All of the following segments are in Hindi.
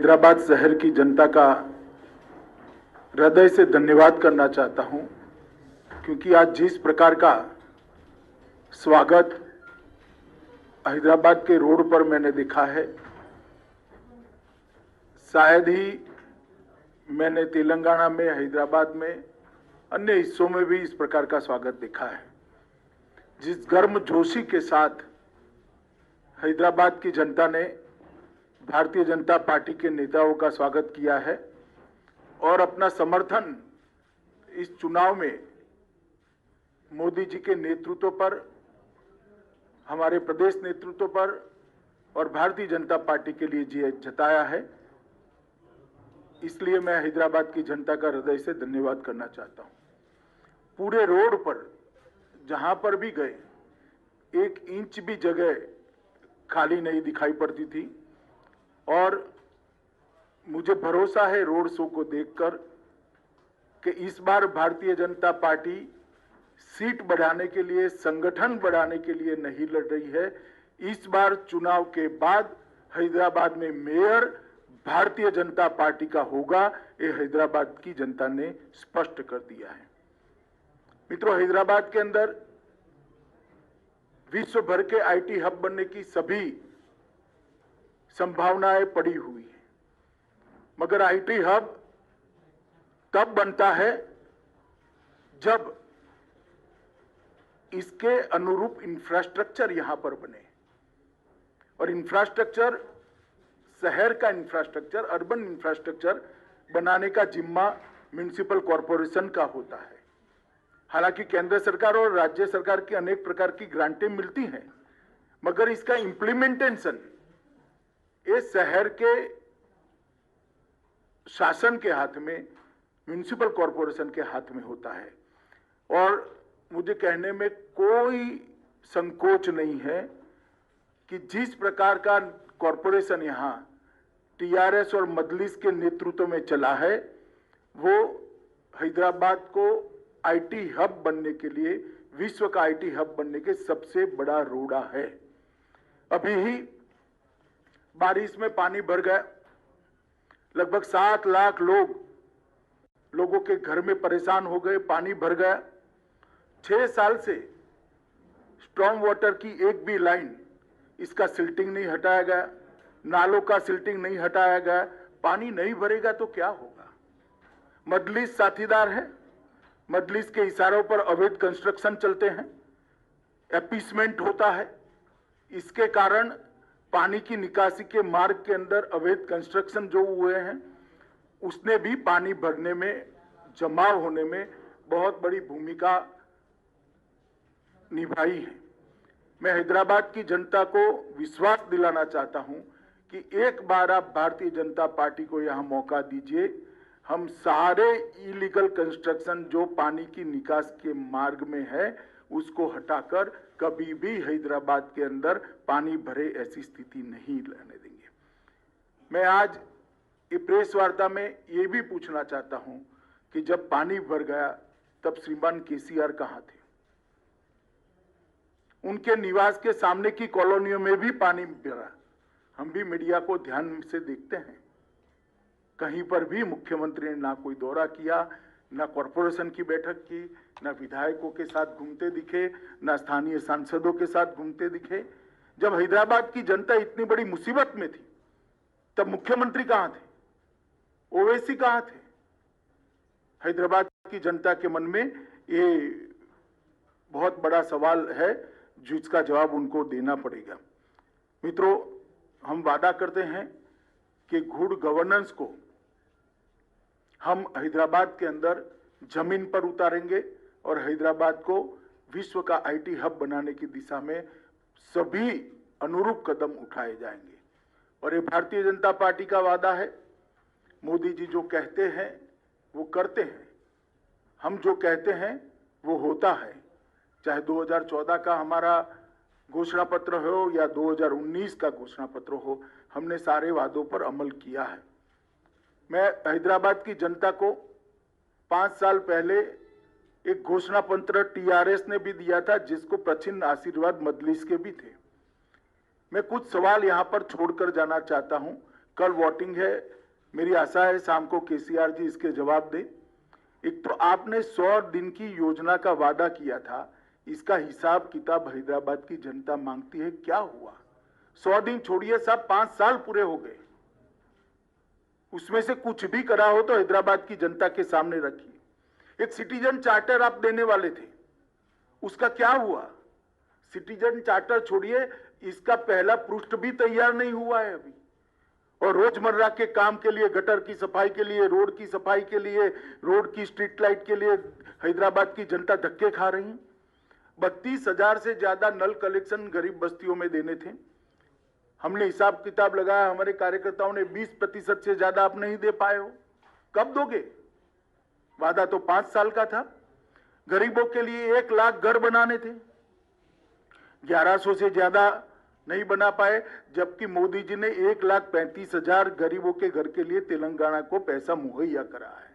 हैदराबाद शहर की जनता का हृदय से धन्यवाद करना चाहता हूं, क्योंकि आज जिस प्रकार का स्वागत हैदराबाद के रोड पर मैंने देखा है, शायद ही मैंने तेलंगाना में, हैदराबाद में, अन्य हिस्सों में भी इस प्रकार का स्वागत देखा है। जिस गर्मजोशी के साथ हैदराबाद की जनता ने भारतीय जनता पार्टी के नेताओं का स्वागत किया है और अपना समर्थन इस चुनाव में मोदी जी के नेतृत्व पर, हमारे प्रदेश नेतृत्व पर और भारतीय जनता पार्टी के लिए जताया है, इसलिए मैं हैदराबाद की जनता का हृदय से धन्यवाद करना चाहता हूं। पूरे रोड पर जहां पर भी गए, 1 इंच भी जगह खाली नहीं दिखाई पड़ती थी और मुझे भरोसा है रोड शो को देखकर कि इस बार भारतीय जनता पार्टी सीट बढ़ाने के लिए, संगठन बढ़ाने के लिए नहीं लड़ रही है। इस बार चुनाव के बाद हैदराबाद में मेयर भारतीय जनता पार्टी का होगा, ये हैदराबाद की जनता ने स्पष्ट कर दिया है। मित्रों, हैदराबाद के अंदर विश्व भर के आईटी हब बनने की सभी संभावनाएं पड़ी हुई है, मगर आईटी हब तब बनता है जब इसके अनुरूप इंफ्रास्ट्रक्चर यहां पर बने, और इंफ्रास्ट्रक्चर, शहर का इंफ्रास्ट्रक्चर, अर्बन इंफ्रास्ट्रक्चर बनाने का जिम्मा म्युनिसिपल कॉरपोरेशन का होता है। हालांकि केंद्र सरकार और राज्य सरकार की अनेक प्रकार की ग्रांटें मिलती हैं, मगर इसका इम्प्लीमेंटेशन ये शहर के शासन के हाथ में, म्युनिसिपल कॉरपोरेशन के हाथ में होता है। और मुझे कहने में कोई संकोच नहीं है कि जिस प्रकार का कॉरपोरेशन यहां टीआरएस और मजलिस के नेतृत्व में चला है, वो हैदराबाद को आईटी हब बनने के लिए, विश्व का आईटी हब बनने के सबसे बड़ा रोड़ा है। अभी ही बारिश में पानी भर गया, लगभग 7 लाख लोगों के घर में परेशान हो गए, पानी भर गया। 6 साल से स्टॉर्म वाटर की एक भी लाइन, इसका सिल्टिंग नहीं हटाया गया, नालों का सिल्टिंग नहीं हटाया गया। पानी नहीं भरेगा तो क्या होगा? मजलिस साथीदार है, मजलिस के इशारों पर अवैध कंस्ट्रक्शन चलते हैं, एपीसमेंट होता है। इसके कारण पानी की निकासी के मार्ग के अंदर अवैध कंस्ट्रक्शन जो हुए हैं, उसने भी पानी भरने में, जमाव होने में बहुत बड़ी भूमिका निभाई है। मैं हैदराबाद की जनता को विश्वास दिलाना चाहता हूं कि एक बार आप भारतीय जनता पार्टी को यहां मौका दीजिए। हम सारे इलीगल कंस्ट्रक्शन जो पानी की निकास के मार्ग में है, उसको हटाकर कभी भी हैदराबाद के अंदर पानी भरे ऐसी स्थिति नहीं लाने देंगे। मैं आज ये प्रेस वार्ता में ये भी पूछना चाहता हूं कि जब पानी भर गया तब श्रीमान केसीआर कहां थे? उनके निवास के सामने की कॉलोनियों में भी पानी भरा। हम भी मीडिया को ध्यान से देखते हैं, कहीं पर भी मुख्यमंत्री ने ना कोई दौरा किया, ना कॉरपोरेशन की बैठक की, ना विधायकों के साथ घूमते दिखे, ना स्थानीय सांसदों के साथ घूमते दिखे। जब हैदराबाद की जनता इतनी बड़ी मुसीबत में थी, तब मुख्यमंत्री कहां थे? ओवैसी कहां थे? हैदराबाद की जनता के मन में ये बहुत बड़ा सवाल है, जिसका जवाब उनको देना पड़ेगा। मित्रों, हम वादा करते हैं कि गुड गवर्नेंस को हम हैदराबाद के अंदर जमीन पर उतारेंगे और हैदराबाद को विश्व का आईटी हब बनाने की दिशा में सभी अनुरूप कदम उठाए जाएंगे। और ये भारतीय जनता पार्टी का वादा है। मोदी जी जो कहते हैं वो करते हैं, हम जो कहते हैं वो होता है। चाहे 2014 का हमारा घोषणा पत्र हो या 2019 का घोषणा पत्र हो, हमने सारे वादों पर अमल किया है। मैं हैदराबाद की जनता को 5 साल पहले एक घोषणा पत्र टीआरएस ने भी दिया था, जिसको प्रचिन्ह आशीर्वाद मजलिस के भी थे। मैं कुछ सवाल यहां पर छोड़कर जाना चाहता हूं। कल वोटिंग है, मेरी आशा है शाम को केसीआर जी इसके जवाब दे। एक तो आपने 100 दिन की योजना का वादा किया था, इसका हिसाब किताब हैदराबाद की जनता मांगती है। क्या हुआ? 100 दिन छोड़िए साहब, 5 साल पूरे हो गए। उसमें से कुछ भी करा हो तो हैदराबाद की जनता के सामने रखिए। एक सिटीजन चार्टर आप देने वाले थे, उसका क्या हुआ? सिटीजन चार्टर छोड़िए, इसका पहला पृष्ठ भी तैयार नहीं हुआ है अभी। और रोजमर्रा के काम के लिए, गटर की सफाई के लिए, रोड की सफाई के लिए, रोड की स्ट्रीट लाइट के लिए हैदराबाद की जनता धक्के खा रही है। 32,000 से ज्यादा नल कलेक्शन गरीब बस्तियों में देने थे। हमने हिसाब किताब लगाया, हमारे कार्यकर्ताओं ने 20% से ज्यादा आप नहीं दे पाए हो। कब दोगे? वादा तो 5 साल का था। गरीबों के लिए 1 लाख घर बनाने थे, 1100 से ज्यादा नहीं बना पाए, जबकि मोदी जी ने 1,35,000 गरीबों के घर के लिए तेलंगाना को पैसा मुहैया करा है,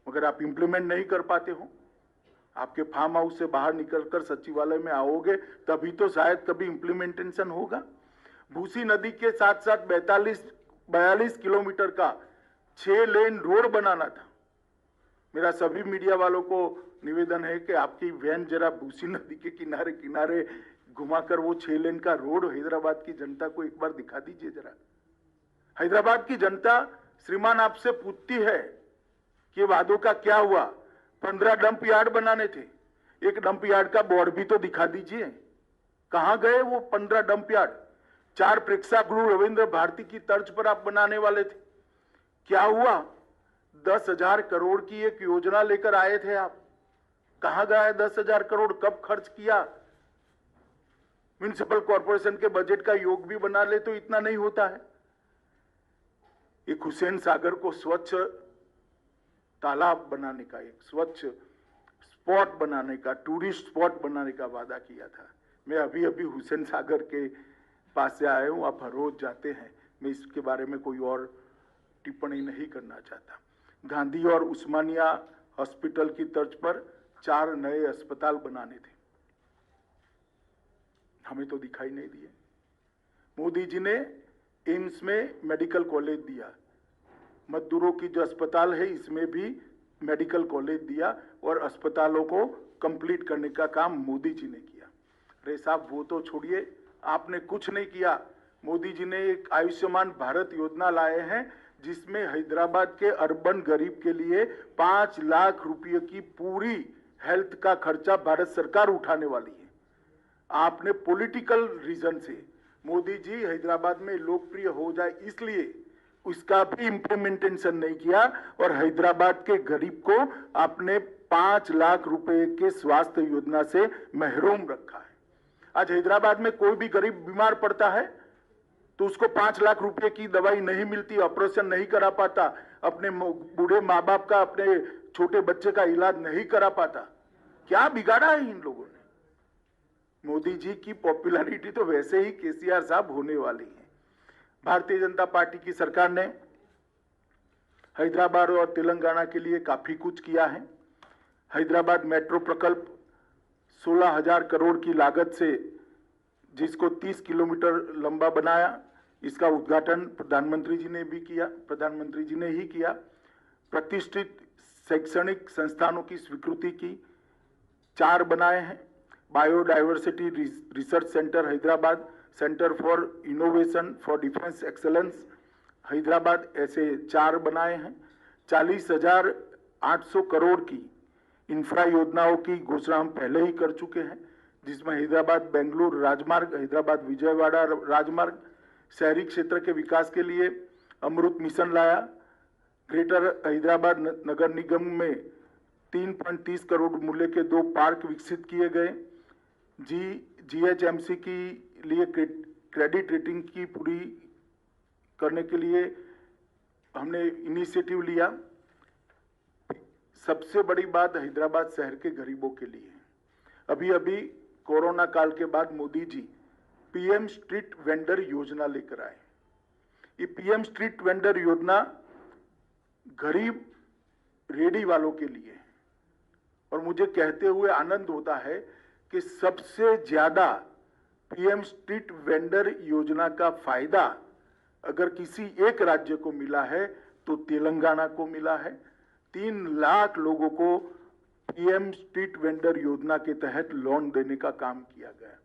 मगर आप इंप्लीमेंट नहीं कर पाते हो। आपके फार्म हाउस से बाहर निकलकर सचिवालय में आओगे तभी तो शायद कभी इंप्लीमेंटेशन होगा। भूसी नदी के साथ साथ 42 किलोमीटर का 6 लेन रोड बनाना था। मेरा सभी मीडिया वालों को निवेदन है कि आपकी वैन जरा भूसी नदी के किनारे किनारे घुमाकर वो 6 लेन का रोड हैदराबाद की जनता को एक बार दिखा दीजिए जरा। हैदराबाद की जनता श्रीमान आपसे पूछती है कि वादों का क्या हुआ। 15 डंप यार्ड बनाने थे, एक डंप यार्ड का बोर्ड भी तो दिखा दीजिए। कहां गए वो 15 डंप यार्ड? 4 प्रेक्षागृह रविंद्र भारती की तर्ज पर आप बनाने वाले थे, क्या हुआ? 10,000 करोड़ की एक योजना लेकर आए थे आप, कहां गए 10,000 करोड़? कब खर्च किया? म्युनिसिपल कॉर्पोरेशन के बजट का योग भी बना ले तो इतना नहीं होता है। एक हुसैन सागर को स्वच्छ तालाब बनाने का, एक स्वच्छ स्पॉट बनाने का, टूरिस्ट स्पॉट बनाने का वादा किया था। मैं अभी अभी हुसैन सागर के पास से आया हूं, आप हर रोज जाते हैं, मैं इसके बारे में कोई और टिप्पणी नहीं करना चाहता। गांधी और उस्मानिया हॉस्पिटल की तर्ज पर 4 नए अस्पताल बनाने थे, हमें तो दिखाई नहीं दिए। मोदी जी ने एम्स में मेडिकल कॉलेज दिया, मजदूरों की जो अस्पताल है इसमें भी मेडिकल कॉलेज दिया, और अस्पतालों को कंप्लीट करने का काम मोदी जी ने किया। अरे साहब वो तो छोड़िए, आपने कुछ नहीं किया। मोदी जी ने एक आयुष्मान भारत योजना लाए हैं जिसमें हैदराबाद के अर्बन गरीब के लिए 5 लाख रुपए की पूरी हेल्थ का खर्चा भारत सरकार उठाने वाली है। आपने पॉलिटिकल रीजन से मोदी जी हैदराबाद में लोकप्रिय हो जाए इसलिए उसका भी इंप्लीमेंटेशन नहीं किया, और हैदराबाद के गरीब को आपने 5 लाख रुपए के स्वास्थ्य योजना से महरूम रखा है। आज हैदराबाद में कोई भी गरीब बीमार पड़ता है तो उसको 5 लाख रुपए की दवाई नहीं मिलती, ऑपरेशन नहीं करा पाता, अपने बूढ़े माँ बाप का, अपने छोटे बच्चे का इलाज नहीं करा पाता। क्या बिगाड़ा है इन लोगों ने? मोदी जी की पॉपुलैरिटी तो वैसे ही केसीआर साहब होने वाली है। भारतीय जनता पार्टी की सरकार ने हैदराबाद और तेलंगाना के लिए काफी कुछ किया है। हैदराबाद मेट्रो प्रकल्प 16,000 करोड़ की लागत से, जिसको 30 किलोमीटर लंबा बनाया, इसका उद्घाटन प्रधानमंत्री जी ने भी किया, प्रधानमंत्री जी ने ही किया। प्रतिष्ठित शैक्षणिक संस्थानों की स्वीकृति की, 4 बनाए हैं। Biodiversity research centre Hyderabad, centre for innovation for defence excellence Hyderabad, ऐसे 4 बनाए हैं। 40,800 करोड़ की इंफ्रा योजनाओं की घोषणा हम पहले ही कर चुके हैं, जिसमें हैदराबाद बेंगलुरु राजमार्ग, हैदराबाद विजयवाड़ा राजमार्ग, शहरी क्षेत्र के विकास के लिए अमृत मिशन लाया। ग्रेटर हैदराबाद नगर निगम में 3.30 करोड़ मूल्य के 2 पार्क विकसित किए गए। GHMC की लिए क्रेडिट रेटिंग की पूरी करने के लिए हमने इनिशिएटिव लिया। सबसे बड़ी बात हैदराबाद शहर के गरीबों के लिए, अभी अभी कोरोना काल के बाद Modi ji PM street vendor योजना लेकर आए। ये PM स्ट्रीट वेंडर योजना गरीब रेडी वालों के लिए है, और मुझे कहते हुए आनंद होता है कि सबसे ज्यादा PM स्ट्रीट वेंडर योजना का फायदा अगर किसी एक राज्य को मिला है तो तेलंगाना को मिला है। 3 लाख लोगों को पीएम स्ट्रीट वेंडर योजना के तहत लोन देने का काम किया गया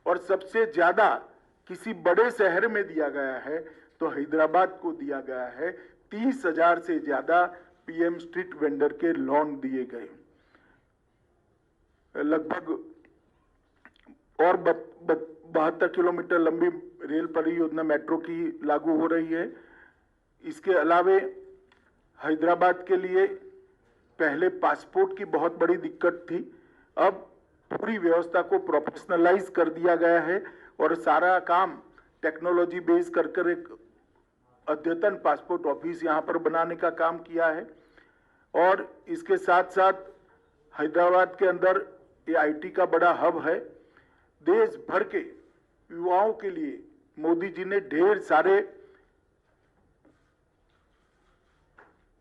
और सबसे ज्यादा किसी बड़े शहर में दिया गया है तो हैदराबाद को दिया गया है। 30,000 से ज्यादा पीएम स्ट्रीट वेंडर के लोन दिए गए। लगभग और 72 किलोमीटर लंबी रेल परियोजना मेट्रो की लागू हो रही है। इसके अलावे हैदराबाद के लिए पहले पासपोर्ट की बहुत बड़ी दिक्कत थी, अब पूरी व्यवस्था को प्रोफेशनलाइज कर दिया गया है और सारा काम टेक्नोलॉजी बेस कर एक अद्यतन पासपोर्ट ऑफिस यहां पर बनाने का काम किया है। और इसके साथ साथ हैदराबाद के अंदर ये आईटी का बड़ा हब है। देश भर के युवाओं के लिए मोदी जी ने ढेर सारे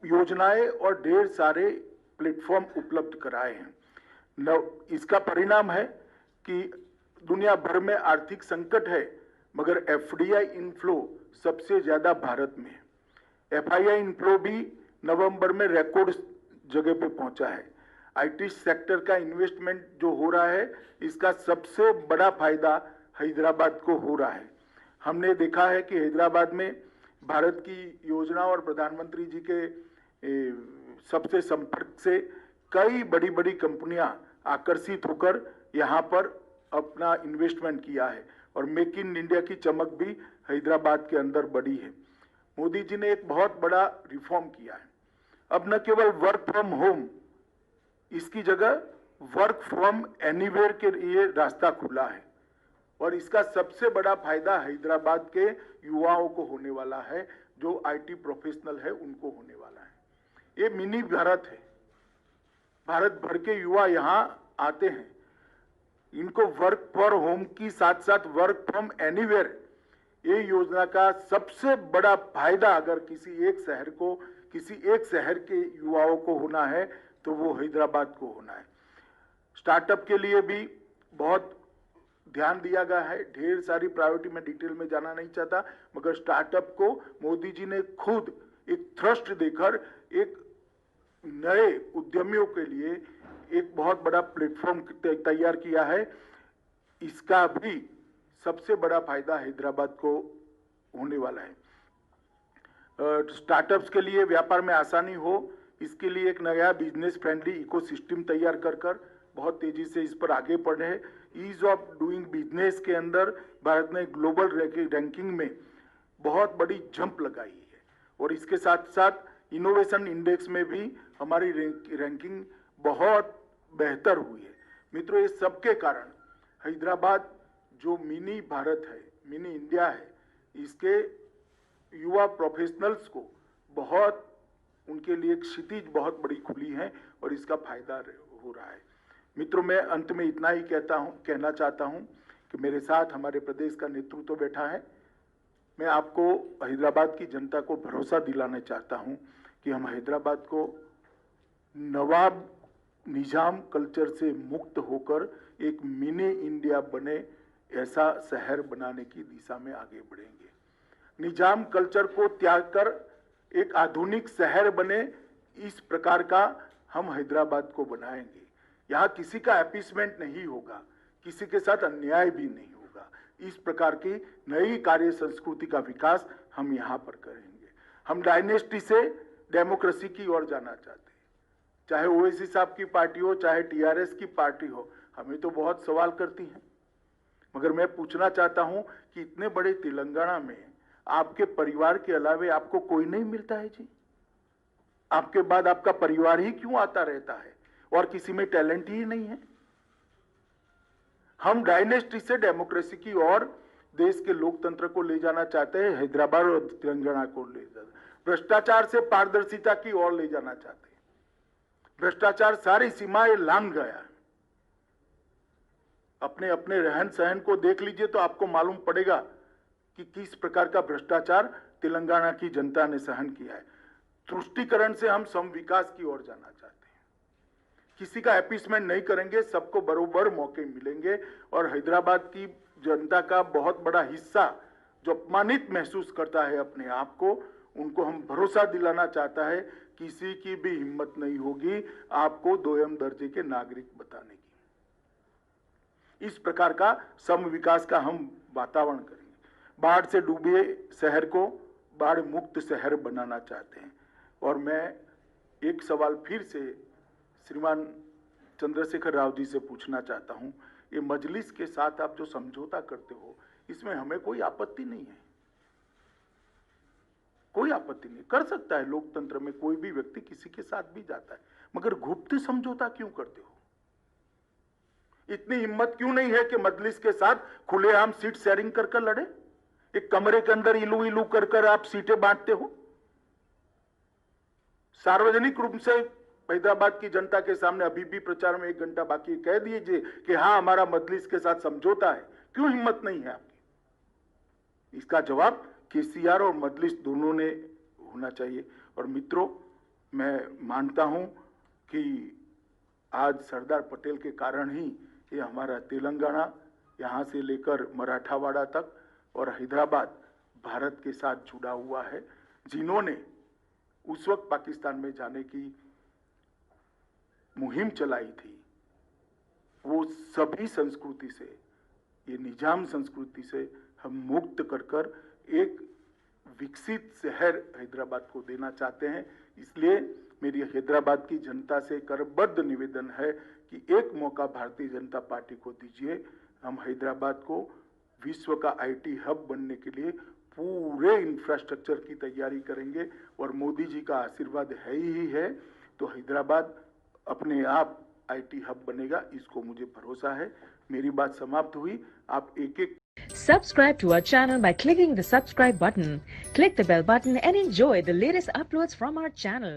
योजनाएं और ढेर सारे प्लेटफॉर्म उपलब्ध कराए हैं। इसका परिणाम है कि दुनिया भर में आर्थिक संकट है, मगर एफडीआई इनफ्लो सबसे ज्यादा भारत में है। एफआईआई इनफ्लो भी नवंबर में रिकॉर्ड जगह पे पहुंचा है। आईटी सेक्टर का इन्वेस्टमेंट जो हो रहा है, इसका सबसे बड़ा फायदा हैदराबाद को हो रहा है। हमने देखा है कि हैदराबाद में भारत की योजना और प्रधानमंत्री जी के सबसे संपर्क से कई बड़ी बड़ी कंपनियां आकर्षित होकर यहां पर अपना इन्वेस्टमेंट किया है और मेक इन इंडिया की चमक भी हैदराबाद के अंदर बढ़ी है। मोदी जी ने एक बहुत बड़ा रिफॉर्म किया है। अब न केवल वर्क फ्रॉम होम, इसकी जगह वर्क फ्रॉम एनीवेयर के लिए रास्ता खुला है और इसका सबसे बड़ा फायदा हैदराबाद के युवाओं को होने वाला है। जो आईटी प्रोफेशनल है उनको होने वाला है। ये मिनी भारत है। भारत भर के युवा यहां आते हैं, इनको वर्क फॉर होम की साथ साथ वर्क फ्रॉम एनीवेयर, ये योजना का सबसे बड़ा फायदा अगर किसी एक शहर के युवाओं को होना है तो वो हैदराबाद को होना है। स्टार्टअप के लिए भी बहुत ध्यान दिया गया है। ढेर सारी प्रायोरिटी में डिटेल में जाना नहीं चाहता, मगर स्टार्टअप को मोदी जी ने खुद एक थ्रस्ट देकर एक नए उद्यमियों के लिए एक बहुत बड़ा प्लेटफॉर्म तैयार किया है। इसका भी सबसे बड़ा फायदा हैदराबाद को होने वाला है। स्टार्टअप्स के लिए व्यापार में आसानी हो, इसके लिए एक नया बिजनेस फ्रेंडली इकोसिस्टम तैयार कर बहुत तेजी से इस पर आगे बढ़े हैं। ईज ऑफ डूइंग बिजनेस के अंदर भारत ने ग्लोबल रैंकिंग में बहुत बड़ी जंप लगाई है और इसके साथ साथ इनोवेशन इंडेक्स में भी हमारी रैंकिंग बहुत बेहतर हुई है। मित्रों, ये सबके कारण हैदराबाद जो मिनी भारत है, मिनी इंडिया है, इसके युवा प्रोफेशनलस को बहुत, उनके लिए एक क्षितिज बहुत बड़ी खुली है और इसका फायदा हो रहा है। मित्रों, मैं अंत में इतना ही कहना चाहता हूं कि मेरे साथ हमारे प्रदेश का नेतृत्व बैठा है। मैं आपको हैदराबाद की जनता को भरोसा दिलाना चाहता हूं कि हम हैदराबाद को नवाब निजाम कल्चर से मुक्त होकर एक मिनी इंडिया बने, ऐसा शहर बनाने की दिशा में आगे बढ़ेंगे। निजाम कल्चर को त्याग कर एक आधुनिक शहर बने, इस प्रकार का हम हैदराबाद को बनाएंगे। यहाँ किसी का अपीसमेंट नहीं होगा, किसी के साथ अन्याय भी नहीं होगा। इस प्रकार की नई कार्य संस्कृति का विकास हम यहाँ पर करेंगे। हम डायनेस्टी से डेमोक्रेसी की ओर जाना चाहते हैं। चाहे ओवैसी साहब की पार्टी हो, चाहे टीआरएस की पार्टी हो, हमें तो बहुत सवाल करती हैं, मगर मैं पूछना चाहता हूं कि इतने बड़े तेलंगाना में आपके परिवार के अलावे आपको कोई नहीं मिलता है जी? आपके बाद आपका परिवार ही क्यों आता रहता है और किसी में टैलेंट ही नहीं है? हम डायनेस्टी से डेमोक्रेसी की ओर देश के लोकतंत्र को ले जाना चाहते हैं, हैदराबाद और तेलंगाना को ले जाना, भ्रष्टाचार से पारदर्शिता की ओर ले जाना चाहते हैं। भ्रष्टाचार सारी सीमाएं लांघ गया। अपने अपने रहन सहन को देख लीजिए तो आपको मालूम पड़ेगा कि किस प्रकार का भ्रष्टाचार तेलंगाना की जनता ने सहन किया है। तुष्टीकरण से हम सम विकास की ओर जाना चाहते हैं। किसी का अपीसमेंट नहीं करेंगे, सबको बरोबर मौके मिलेंगे और हैदराबाद की जनता का बहुत बड़ा हिस्सा जो अपमानित महसूस करता है अपने आप को, उनको हम भरोसा दिलाना चाहता है किसी की भी हिम्मत नहीं होगी आपको दोयम दर्जे के नागरिक बताने की। इस प्रकार का सम विकास का हम वातावरण करेंगे। बाढ़ से डूबे शहर को बाढ़ मुक्त शहर बनाना चाहते हैं। और मैं एक सवाल फिर से श्रीमान चंद्रशेखर राव जी से पूछना चाहता हूं, ये मजलिस के साथ आप जो समझौता करते हो इसमें हमें कोई आपत्ति नहीं है, कोई आपत्ति नहीं, कर सकता है लोकतंत्र में कोई भी व्यक्ति किसी के साथ भी जाता है, मगर गुप्त समझौता क्यों करते हो? इतनी हिम्मत क्यों नहीं है कि मजलिस के साथ खुलेआम सीट शेयरिंग कर कर लड़े? एक कमरे के अंदर इलू इलू कर कर आप सीटें बांटते हो। सार्वजनिक रूप से हैदराबाद की जनता के सामने अभी भी प्रचार में 1 घंटा बाकी कह दीजिए कि हाँ हमारा मजलिस के साथ समझौता है। क्यों हिम्मत नहीं है आपकी? इसका जवाब केसीआर और मजलिस दोनों ने होना चाहिए। और मित्रों, मैं मानता हूं कि आज सरदार पटेल के कारण ही ये हमारा तेलंगाना यहां से लेकर मराठावाड़ा तक और हैदराबाद भारत के साथ जुड़ा हुआ है। जिन्होंने उस वक्त पाकिस्तान में जाने की मुहिम चलाई थी, वो सभी संस्कृति से, ये निजाम संस्कृति से हम मुक्त कर कर एक विकसित शहर हैदराबाद को देना चाहते हैं। इसलिए मेरी हैदराबाद की जनता से करबद्ध निवेदन है कि एक मौका भारतीय जनता पार्टी को दीजिए। हम हैदराबाद को विश्व का आईटी हब बनने के लिए पूरे इंफ्रास्ट्रक्चर की तैयारी करेंगे और मोदी जी का आशीर्वाद है ही है, तो हैदराबाद अपने आप आईटी हब बनेगा, इसको मुझे भरोसा है। मेरी बात समाप्त हुई। आप एक एक Subscribe to our channel by clicking the subscribe button. Click the bell button and enjoy the latest uploads from our channel.